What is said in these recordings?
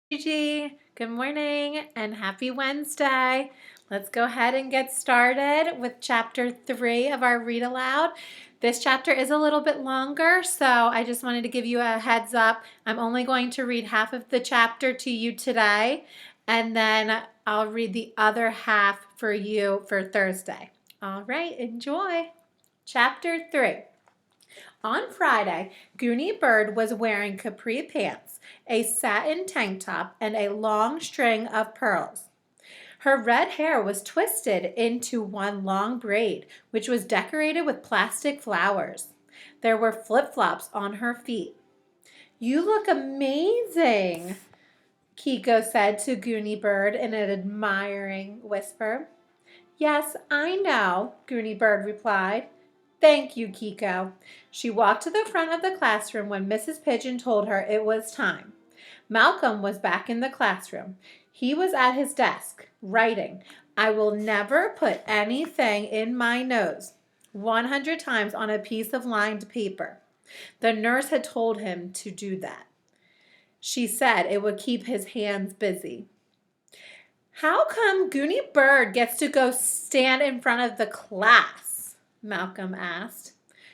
Gigi. Good morning and happy Wednesday. Let's go ahead and get started with chapter 3 of our read aloud. This chapter is a little bit longer, so I just wanted to give you a heads up. I'm only going to read half of the chapter to you today, and then I'll read the other half for you for Thursday. All right, enjoy. Chapter 3. On Friday, Goonie Bird was wearing capri pants, a satin tank top, and a long string of pearls. Her red hair was twisted into one long braid, which was decorated with plastic flowers. There were flip-flops on her feet. "You look amazing," Kiko said to Goonie Bird in an admiring whisper. "Yes, I know," Goonie Bird replied. "Thank you, Kiko." She walked to the front of the classroom when Mrs. Pigeon told her it was time. Malcolm was back in the classroom. He was at his desk, writing, "I will never put anything in my nose," 100 times on a piece of lined paper. The nurse had told him to do that. She said it would keep his hands busy. "How come Goonie Bird gets to go stand in front of the class?" Malcolm asked.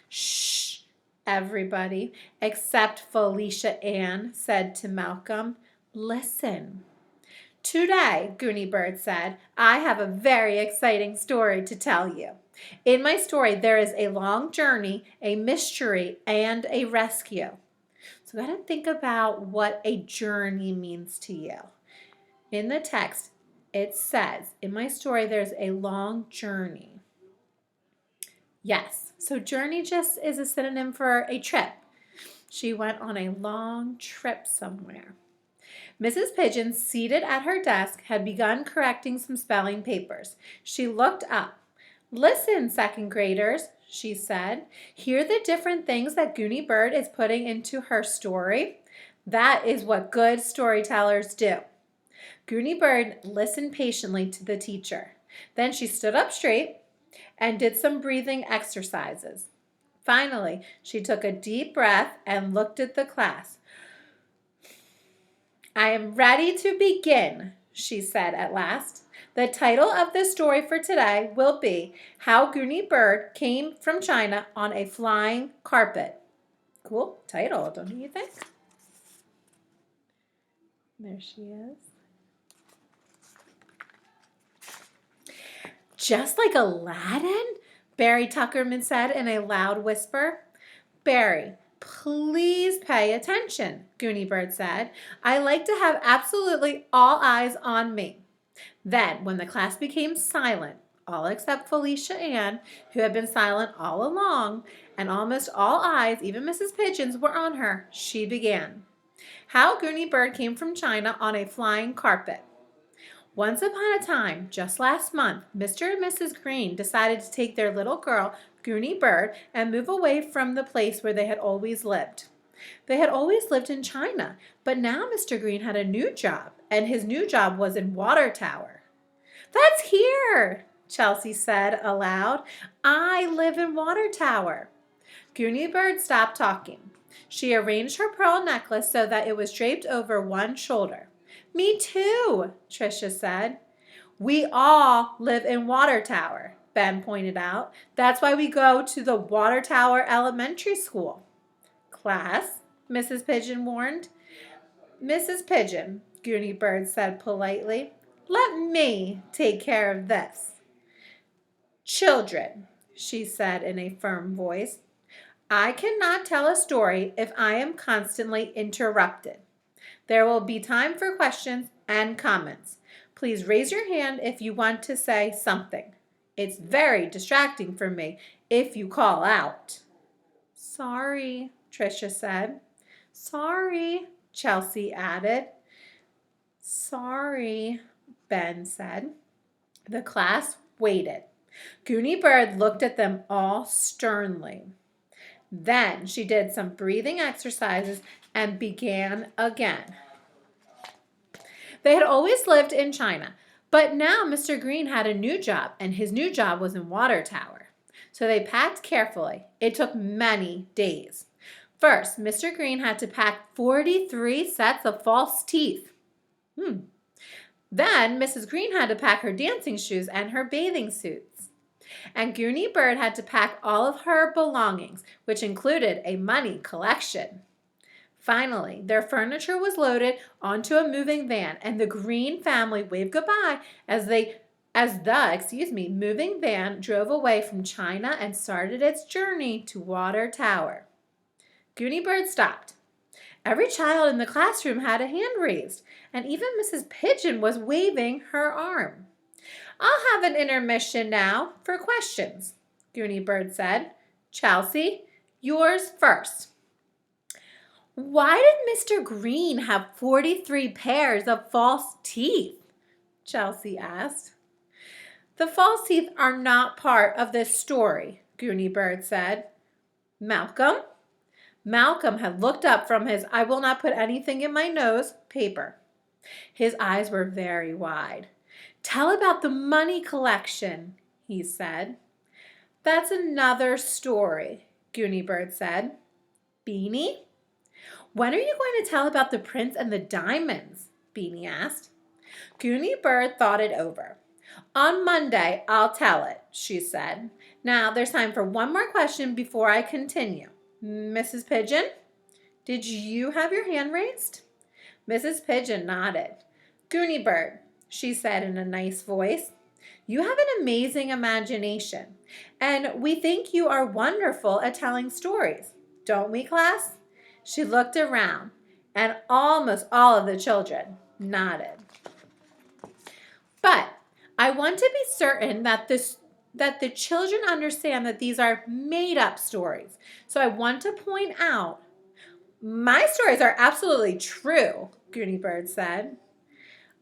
"Shh, everybody, except Felicia Ann," said to Malcolm. "Listen." "Today," Goonie Bird said, "I have a very exciting story to tell you. In my story, there is a long journey, a mystery, and a rescue." So you got to think about what a journey means to you. In the text, it says, in my story, there's a long journey. Yes, so journey just is a synonym for a trip. She went on a long trip somewhere. Mrs. Pigeon, seated at her desk, had begun correcting some spelling papers. She looked up. "Listen, second graders," she said. "Hear the different things that Goonie Bird is putting into her story? That is what good storytellers do." Goonie Bird listened patiently to the teacher. Then she stood up straight and did some breathing exercises. Finally, she took a deep breath and looked at the class. "I am ready to begin," she said at last. "The title of the story for today will be How Goonie Bird Came from China on a Flying Carpet." Cool title, don't you think? There she is. "Just like Aladdin?" Barry Tuckerman said in a loud whisper. "Barry, please pay attention," Goonie Bird said. "I like to have absolutely all eyes on me." Then, when the class became silent, all except Felicia Ann, who had been silent all along, and almost all eyes, even Mrs. Pigeon's, were on her, she began. How Goonie Bird Came from China on a Flying Carpet. Once upon a time, just last month, Mr. and Mrs. Green decided to take their little girl, Goonie Bird, and move away from the place where they had always lived. They had always lived in China, but now Mr. Green had a new job, and his new job was in Water Tower. "That's here," Chelsea said aloud. "I live in Water Tower." Goonie Bird stopped talking. She arranged her pearl necklace so that it was draped over one shoulder. "Me too," Tricia said. "We all live in Water Tower," Ben pointed out. "That's why we go to the Water Tower Elementary School." "Class," Mrs. Pigeon warned. "Mrs. Pigeon," Goonie Bird said politely, "let me take care of this." "Children," she said in a firm voice, "I cannot tell a story if I am constantly interrupted. There will be time for questions and comments. Please raise your hand if you want to say something. It's very distracting for me if you call out." "Sorry," Tricia said. "Sorry," Chelsea added. "Sorry," Ben said. The class waited. Goonie Bird looked at them all sternly. Then she did some breathing exercises and began again. They had always lived in China, but now Mr. Green had a new job, and his new job was in Water Tower. So they packed carefully. It took many days. First, Mr. Green had to pack 43 sets of false teeth. Then Mrs. Green had to pack her dancing shoes and her bathing suits. And Goony Bird had to pack all of her belongings, which included a money collection. Finally, their furniture was loaded onto a moving van, and the Green family waved goodbye as the moving van drove away from China and started its journey to Water Tower. Goony Bird stopped. Every child in the classroom had a hand raised, and even Mrs. Pigeon was waving her arm. I'll have an intermission now for questions, Goony Bird said. Chelsea, yours first. Why did Mr. Green have 43 pairs of false teeth? Chelsea asked. The false teeth are not part of this story, Goony Bird said. Malcolm? Malcolm had looked up from his I will not put anything in my nose paper. His eyes were very wide. Tell about the money collection, he said. That's another story, Goony Bird said. Beanie? When are you going to tell about the prince and the diamonds? Beanie asked. Goony Bird thought it over. On Monday, I'll tell it, she said. Now, there's time for one more question before I continue. Mrs. Pigeon, did you have your hand raised? Mrs. Pigeon nodded. Goony Bird, she said in a nice voice, you have an amazing imagination, and we think you are wonderful at telling stories. Don't we, class? She looked around, and almost all of the children nodded. But I want to be certain that the children understand that these are made-up stories. So I want to point out, my stories are absolutely true, Goony Bird said.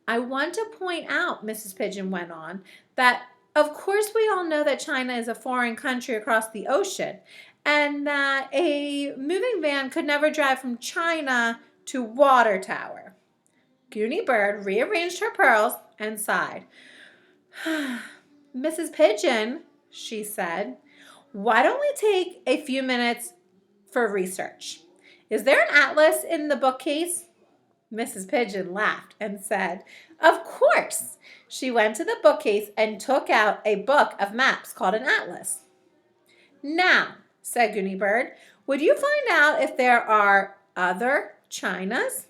I want to point out, Mrs. Pigeon went on, that of course we all know that China is a foreign country across the ocean, and that a moving van could never drive from China to Water Tower. Goony Bird rearranged her pearls and sighed. Mrs. Pigeon, she said, why don't we take a few minutes for research? Is there an atlas in the bookcase? Mrs. Pigeon laughed and said, of course. She went to the bookcase and took out a book of maps called an atlas. Now, said Goony Bird, would you find out if there are other Chinas?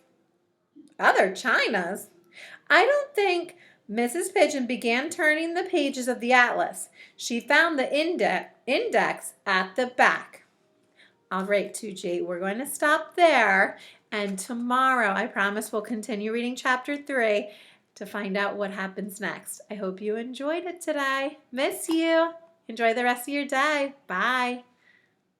Other Chinas? I don't think. Mrs. Pigeon began turning the pages of the atlas. She found the index at the back. All right, 2G, we're going to stop there. And tomorrow, I promise we'll continue reading chapter 3 to find out what happens next. I hope you enjoyed it today. Miss you. Enjoy the rest of your day. Bye.